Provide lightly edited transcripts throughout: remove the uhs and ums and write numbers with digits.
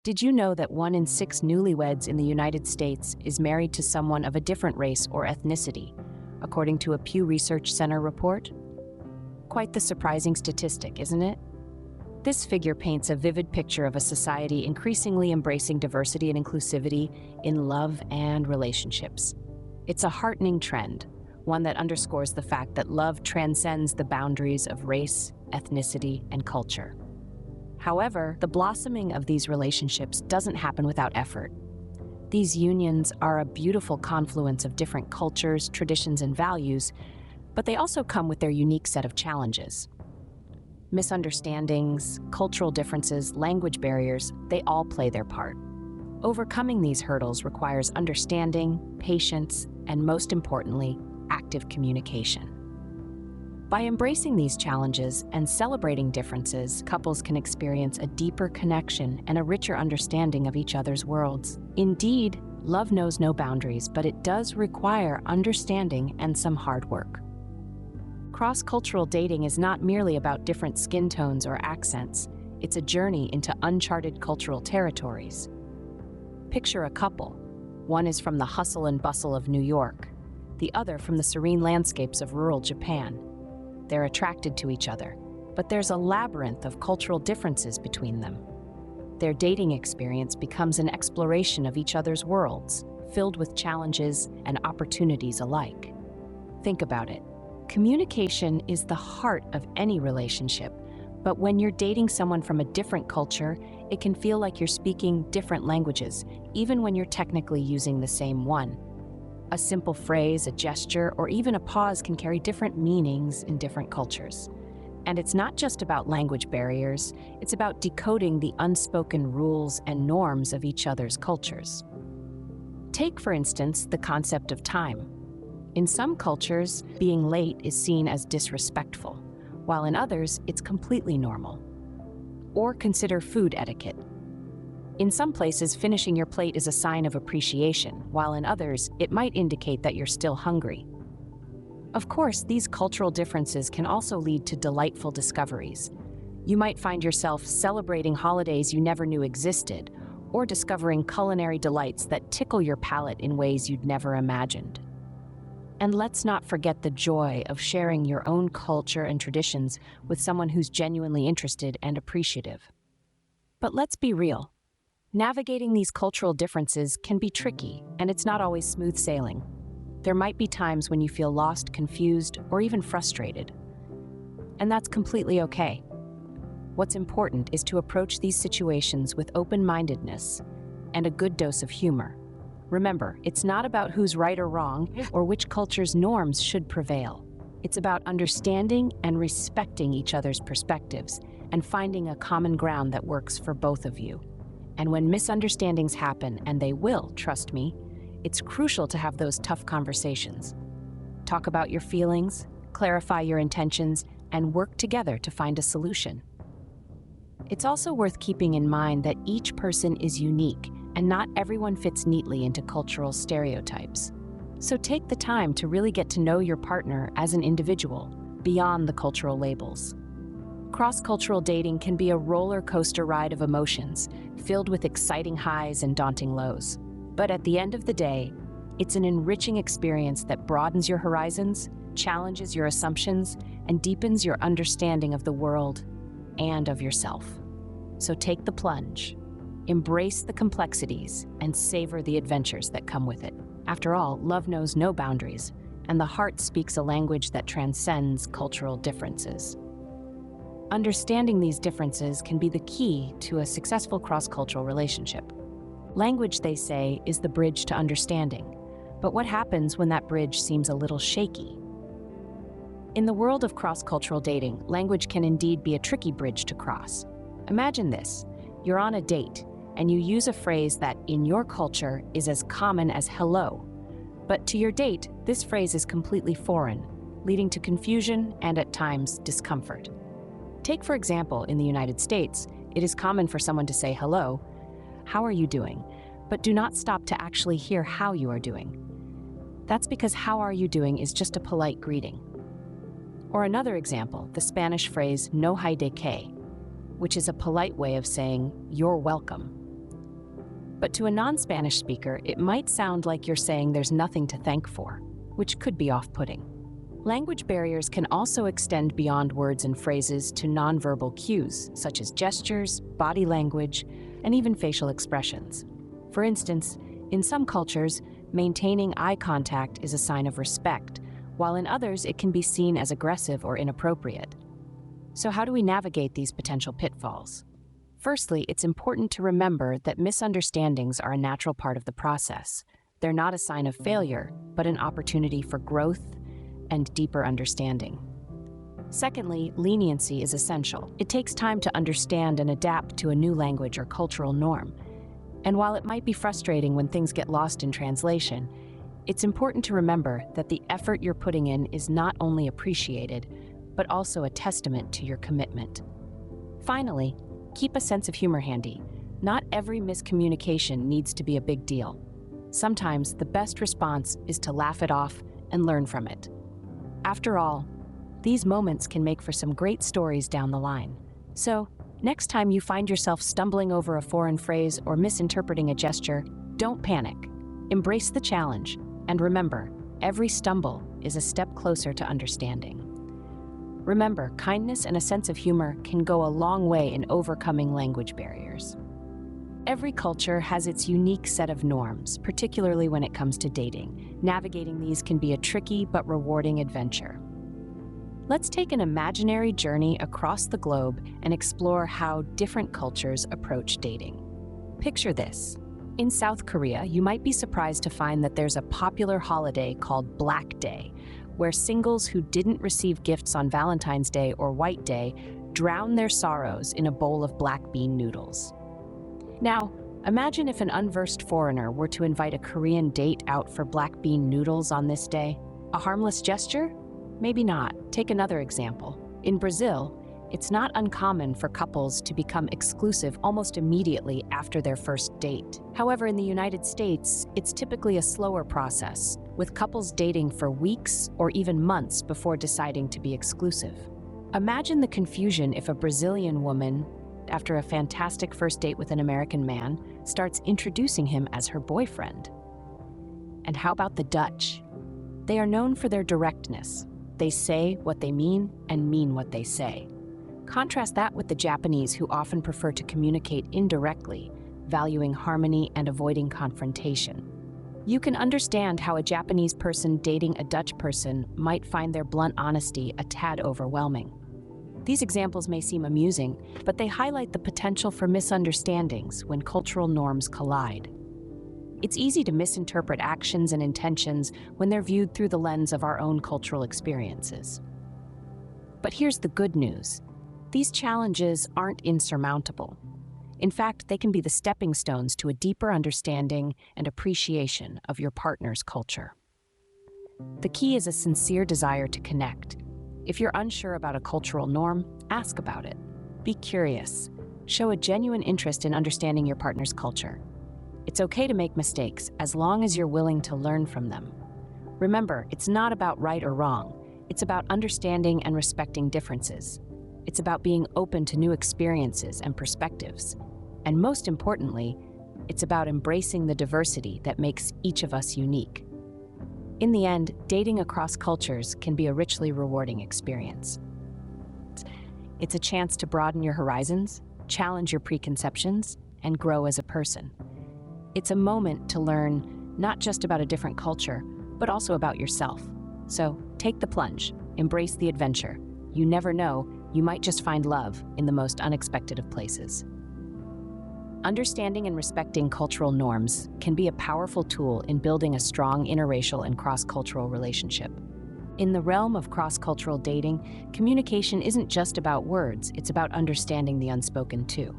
Did you know that 1 in 6 newlyweds in the United States is married to someone of a different race or ethnicity, according to a Pew Research Center report? Quite the surprising statistic, isn't it? This figure paints a vivid picture of a society increasingly embracing diversity and inclusivity in love and relationships. It's a heartening trend, one that underscores the fact that love transcends the boundaries of race, ethnicity, and culture. However, the blossoming of these relationships doesn't happen without effort. These unions are a beautiful confluence of different cultures, traditions, and values, but they also come with their unique set of challenges. Misunderstandings, cultural differences, language barriers, they all play their part. Overcoming these hurdles requires understanding, patience, and most importantly, active communication. By embracing these challenges and celebrating differences, couples can experience a deeper connection and a richer understanding of each other's worlds. Indeed, love knows no boundaries, but it does require understanding and some hard work. Cross-cultural dating is not merely about different skin tones or accents. It's a journey into uncharted cultural territories. Picture a couple. One is from the hustle and bustle of New York, the other from the serene landscapes of rural Japan. They're attracted to each other, but there's a labyrinth of cultural differences between them. Their dating experience becomes an exploration of each other's worlds, filled with challenges and opportunities alike. Think about it. Communication is the heart of any relationship, but when you're dating someone from a different culture, it can feel like you're speaking different languages, even when you're technically using the same one. A simple phrase, a gesture, or even a pause can carry different meanings in different cultures. And it's not just about language barriers, it's about decoding the unspoken rules and norms of each other's cultures. Take, for instance, the concept of time. In some cultures, being late is seen as disrespectful, while in others, it's completely normal. Or consider food etiquette. In some places, finishing your plate is a sign of appreciation, while in others, it might indicate that you're still hungry. Of course, these cultural differences can also lead to delightful discoveries. You might find yourself celebrating holidays you never knew existed, or discovering culinary delights that tickle your palate in ways you'd never imagined. And let's not forget the joy of sharing your own culture and traditions with someone who's genuinely interested and appreciative. But let's be real. Navigating these cultural differences can be tricky, and it's not always smooth sailing. There might be times when you feel lost, confused, or even frustrated. And that's completely okay. What's important is to approach these situations with open-mindedness and a good dose of humor. Remember, it's not about who's right or wrong or which culture's norms should prevail. It's about understanding and respecting each other's perspectives and finding a common ground that works for both of you. And when misunderstandings happen, and they will, trust me, it's crucial to have those tough conversations. Talk about your feelings, clarify your intentions, and work together to find a solution. It's also worth keeping in mind that each person is unique, and not everyone fits neatly into cultural stereotypes. So take the time to really get to know your partner as an individual, beyond the cultural labels. Cross-cultural dating can be a roller coaster ride of emotions, filled with exciting highs and daunting lows. But at the end of the day, it's an enriching experience that broadens your horizons, challenges your assumptions, and deepens your understanding of the world and of yourself. So take the plunge, embrace the complexities, and savor the adventures that come with it. After all, love knows no boundaries, and the heart speaks a language that transcends cultural differences. Understanding these differences can be the key to a successful cross-cultural relationship. Language, they say, is the bridge to understanding. But what happens when that bridge seems a little shaky? In the world of cross-cultural dating, language can indeed be a tricky bridge to cross. Imagine this. You're on a date, and you use a phrase that, in your culture, is as common as hello. But to your date, this phrase is completely foreign, leading to confusion and, at times, discomfort. Take, for example, in the United States, it is common for someone to say hello, how are you doing? But do not stop to actually hear how you are doing. That's because how are you doing is just a polite greeting. Or another example, the Spanish phrase no hay de qué, which is a polite way of saying you're welcome. But to a non-Spanish speaker, it might sound like you're saying there's nothing to thank for, which could be off-putting. Language barriers can also extend beyond words and phrases to nonverbal cues, such as gestures, body language, and even facial expressions. For instance, in some cultures, maintaining eye contact is a sign of respect, while in others it can be seen as aggressive or inappropriate. So how do we navigate these potential pitfalls? Firstly, it's important to remember that misunderstandings are a natural part of the process. They're not a sign of failure, but an opportunity for growth and deeper understanding. Secondly, leniency is essential. It takes time to understand and adapt to a new language or cultural norm. And while it might be frustrating when things get lost in translation, it's important to remember that the effort you're putting in is not only appreciated, but also a testament to your commitment. Finally, keep a sense of humor handy. Not every miscommunication needs to be a big deal. Sometimes the best response is to laugh it off and learn from it. After all, these moments can make for some great stories down the line. So, next time you find yourself stumbling over a foreign phrase or misinterpreting a gesture, don't panic. Embrace the challenge, and remember, every stumble is a step closer to understanding. Remember, kindness and a sense of humor can go a long way in overcoming language barriers. Every culture has its unique set of norms, particularly when it comes to dating. Navigating these can be a tricky but rewarding adventure. Let's take an imaginary journey across the globe and explore how different cultures approach dating. Picture this. In South Korea, you might be surprised to find that there's a popular holiday called Black Day, where singles who didn't receive gifts on Valentine's Day or White Day drown their sorrows in a bowl of black bean noodles. Now, imagine if an unversed foreigner were to invite a Korean date out for black bean noodles on this day. A harmless gesture? Maybe not. Take another example. In Brazil, it's not uncommon for couples to become exclusive almost immediately after their first date. However, in the United States, it's typically a slower process, with couples dating for weeks or even months before deciding to be exclusive. Imagine the confusion if a Brazilian woman, after a fantastic first date with an American man, starts introducing him as her boyfriend. And how about the Dutch? They are known for their directness. They say what they mean and mean what they say. Contrast that with the Japanese, who often prefer to communicate indirectly, valuing harmony and avoiding confrontation. You can understand how a Japanese person dating a Dutch person might find their blunt honesty a tad overwhelming. These examples may seem amusing, but they highlight the potential for misunderstandings when cultural norms collide. It's easy to misinterpret actions and intentions when they're viewed through the lens of our own cultural experiences. But here's the good news. These challenges aren't insurmountable. In fact, they can be the stepping stones to a deeper understanding and appreciation of your partner's culture. The key is a sincere desire to connect. If you're unsure about a cultural norm, ask about it. Be curious. Show a genuine interest in understanding your partner's culture. It's okay to make mistakes as long as you're willing to learn from them. Remember, it's not about right or wrong. It's about understanding and respecting differences. It's about being open to new experiences and perspectives. And most importantly, it's about embracing the diversity that makes each of us unique. In the end, dating across cultures can be a richly rewarding experience. It's a chance to broaden your horizons, challenge your preconceptions, and grow as a person. It's a moment to learn not just about a different culture, but also about yourself. So take the plunge, embrace the adventure. You never know, you might just find love in the most unexpected of places. Understanding and respecting cultural norms can be a powerful tool in building a strong interracial and cross-cultural relationship. In the realm of cross-cultural dating, communication isn't just about words, it's about understanding the unspoken too.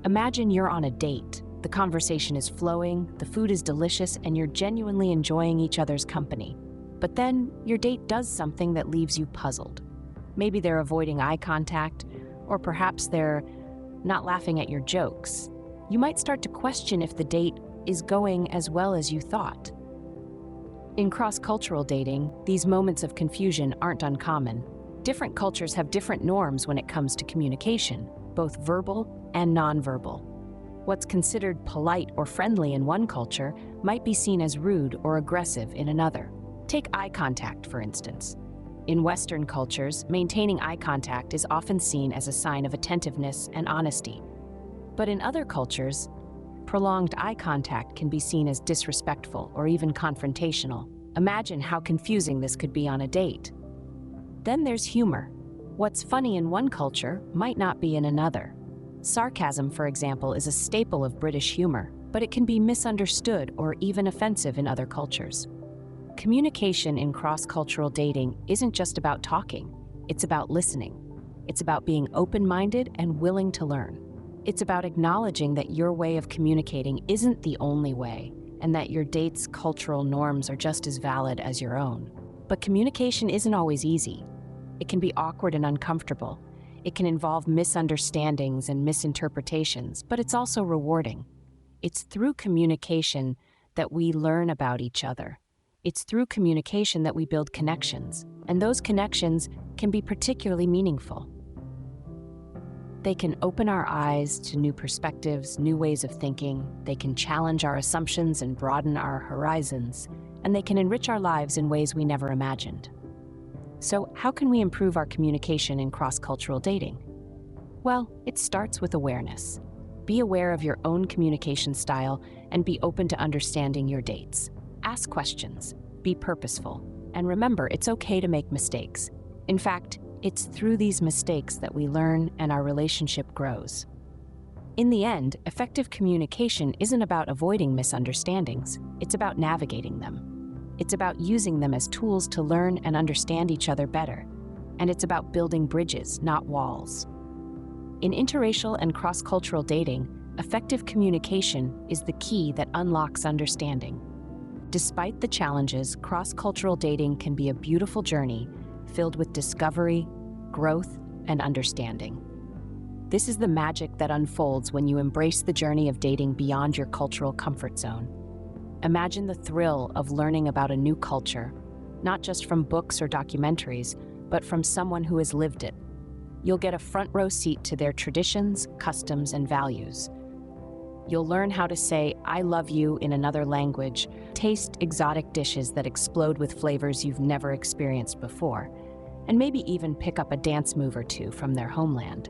Imagine you're on a date. The conversation is flowing, the food is delicious, and you're genuinely enjoying each other's company. But then, your date does something that leaves you puzzled. Maybe they're avoiding eye contact, or perhaps they're not laughing at your jokes. You might start to question if the date is going as well as you thought. In cross-cultural dating, these moments of confusion aren't uncommon. Different cultures have different norms when it comes to communication, both verbal and nonverbal. What's considered polite or friendly in one culture might be seen as rude or aggressive in another. Take eye contact, for instance. In Western cultures, maintaining eye contact is often seen as a sign of attentiveness and honesty. But in other cultures, prolonged eye contact can be seen as disrespectful or even confrontational. Imagine how confusing this could be on a date. Then there's humor. What's funny in one culture might not be in another. Sarcasm, for example, is a staple of British humor, but it can be misunderstood or even offensive in other cultures. Communication in cross-cultural dating isn't just about talking, it's about listening. It's about being open-minded and willing to learn. It's about acknowledging that your way of communicating isn't the only way, and that your date's cultural norms are just as valid as your own. But communication isn't always easy. It can be awkward and uncomfortable. It can involve misunderstandings and misinterpretations, but it's also rewarding. It's through communication that we learn about each other. It's through communication that we build connections, and those connections can be particularly meaningful. They can open our eyes to new perspectives, new ways of thinking. They can challenge our assumptions and broaden our horizons, and they can enrich our lives in ways we never imagined. So, how can we improve our communication in cross-cultural dating? Well, it starts with awareness. Be aware of your own communication style and be open to understanding your dates. Ask questions, be purposeful, and remember, it's okay to make mistakes. In fact, it's through these mistakes that we learn and our relationship grows. In the end, effective communication isn't about avoiding misunderstandings, it's about navigating them. It's about using them as tools to learn and understand each other better. And it's about building bridges, not walls. In interracial and cross-cultural dating, effective communication is the key that unlocks understanding. Despite the challenges, cross-cultural dating can be a beautiful journey filled with discovery, growth, and understanding. This is the magic that unfolds when you embrace the journey of dating beyond your cultural comfort zone. Imagine the thrill of learning about a new culture, not just from books or documentaries, but from someone who has lived it. You'll get a front row seat to their traditions, customs, and values. You'll learn how to say, "I love you" in another language, taste exotic dishes that explode with flavors you've never experienced before, and maybe even pick up a dance move or two from their homeland.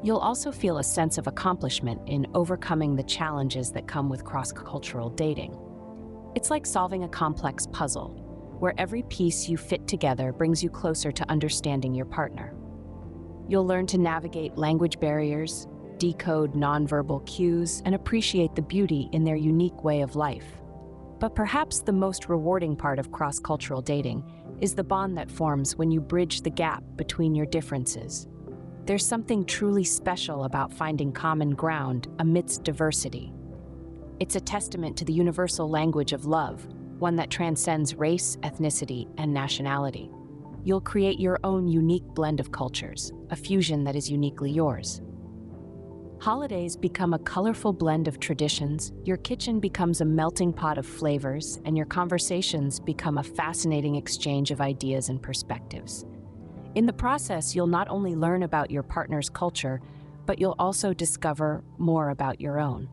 You'll also feel a sense of accomplishment in overcoming the challenges that come with cross-cultural dating. It's like solving a complex puzzle, where every piece you fit together brings you closer to understanding your partner. You'll learn to navigate language barriers, decode nonverbal cues, and appreciate the beauty in their unique way of life. But perhaps the most rewarding part of cross-cultural dating is the bond that forms when you bridge the gap between your differences. There's something truly special about finding common ground amidst diversity. It's a testament to the universal language of love, one that transcends race, ethnicity, and nationality. You'll create your own unique blend of cultures, a fusion that is uniquely yours. Holidays become a colorful blend of traditions, your kitchen becomes a melting pot of flavors, and your conversations become a fascinating exchange of ideas and perspectives. In the process, you'll not only learn about your partner's culture, but you'll also discover more about your own.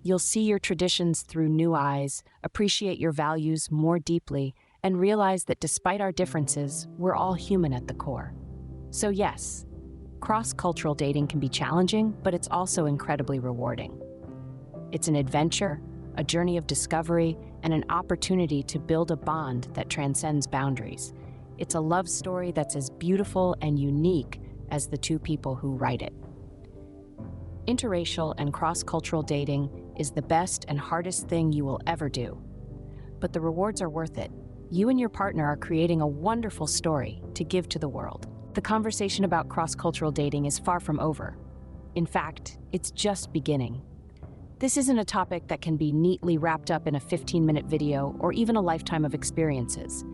You'll see your traditions through new eyes, appreciate your values more deeply, and realize that despite our differences, we're all human at the core. So yes, cross-cultural dating can be challenging, but it's also incredibly rewarding. It's an adventure, a journey of discovery, and an opportunity to build a bond that transcends boundaries. It's a love story that's as beautiful and unique as the two people who write it. Interracial and cross-cultural dating is the best and hardest thing you will ever do. But the rewards are worth it. You and your partner are creating a wonderful story to give to the world. The conversation about cross-cultural dating is far from over. In fact, it's just beginning. This isn't a topic that can be neatly wrapped up in a 15-minute video or even a lifetime of experiences.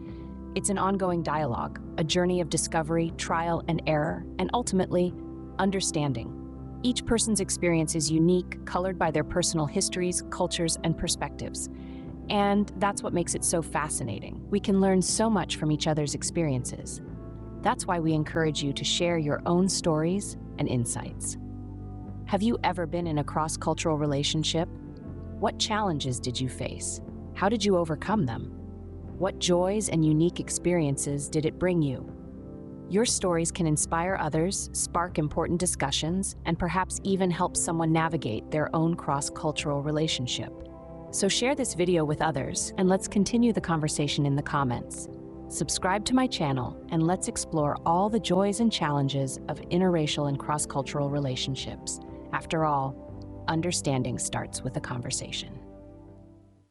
It's an ongoing dialogue, a journey of discovery, trial and error, and ultimately, understanding. Each person's experience is unique, colored by their personal histories, cultures, and perspectives. And that's what makes it so fascinating. We can learn so much from each other's experiences. That's why we encourage you to share your own stories and insights. Have you ever been in a cross-cultural relationship? What challenges did you face? How did you overcome them? What joys and unique experiences did it bring you? Your stories can inspire others, spark important discussions, and perhaps even help someone navigate their own cross-cultural relationship. So share this video with others, and let's continue the conversation in the comments. Subscribe to my channel, and let's explore all the joys and challenges of interracial and cross-cultural relationships. After all, understanding starts with a conversation.